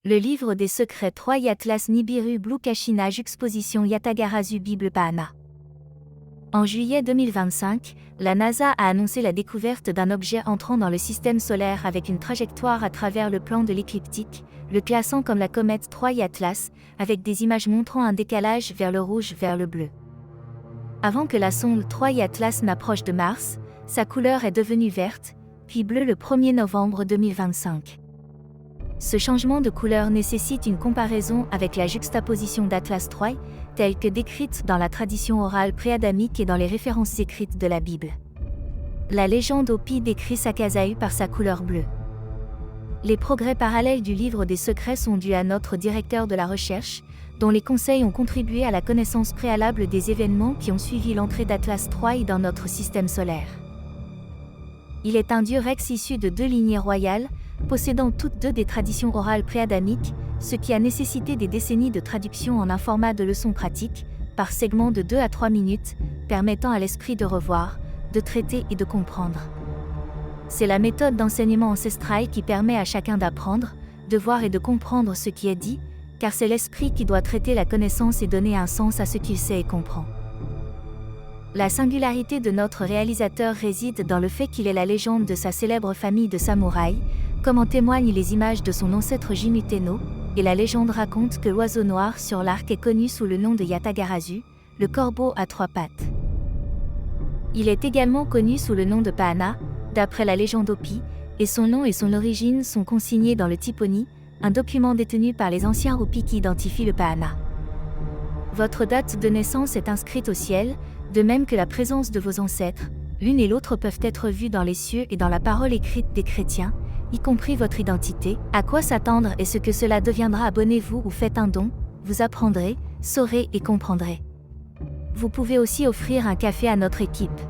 Le livre des secrets 3 Atlas Nibiru Blue Kashina Juxposition Yatagarasu Bible Pahana. En juillet 2025, la NASA a annoncé la découverte d'un objet entrant dans le système solaire avec une trajectoire à travers le plan de l'écliptique, le classant comme la comète 3 Atlas, avec des images montrant un décalage vers le rouge vers le bleu. Avant que la sonde 3 Atlas n'approche de Mars, sa couleur est devenue verte, puis bleue le 1er novembre 2025. Ce changement de couleur nécessite une comparaison avec la juxtaposition d'Atlas 3, telle que décrite dans la tradition orale pré-adamique et dans les références écrites de la Bible. La légende Hopi décrit Sakasaü par sa couleur bleue. Les progrès parallèles du livre des secrets sont dus à notre directeur de la recherche, dont les conseils ont contribué à la connaissance préalable des événements qui ont suivi l'entrée d'Atlas 3 dans notre système solaire. Il est un dieu Rex issu de 2 lignées royales, possédant toutes 2 des traditions orales pré-adamiques, ce qui a nécessité des décennies de traduction en un format de leçon pratique, par segments de 2 à 3 minutes, permettant à l'esprit de revoir, de traiter et de comprendre. C'est la méthode d'enseignement ancestral qui permet à chacun d'apprendre, de voir et de comprendre ce qui est dit, car c'est l'esprit qui doit traiter la connaissance et donner un sens à ce qu'il sait et comprend. La singularité de notre réalisateur réside dans le fait qu'il est la légende de sa célèbre famille de samouraïs, comme en témoignent les images de son ancêtre Jimmu Tenno, et la légende raconte que l'oiseau noir sur l'arc est connu sous le nom de Yatagarasu, le corbeau à 3 pattes. Il est également connu sous le nom de Pahana, d'après la légende Hopi, et son nom et son origine sont consignés dans le Tiponi, un document détenu par les anciens Hopi qui identifie le Pahana. Votre date de naissance est inscrite au ciel, de même que la présence de vos ancêtres, l'une et l'autre peuvent être vues dans les cieux et dans la parole écrite des chrétiens, y compris votre identité, à quoi s'attendre et ce que cela deviendra. Abonnez-vous ou faites un don, vous apprendrez, saurez et comprendrez. Vous pouvez aussi offrir un café à notre équipe.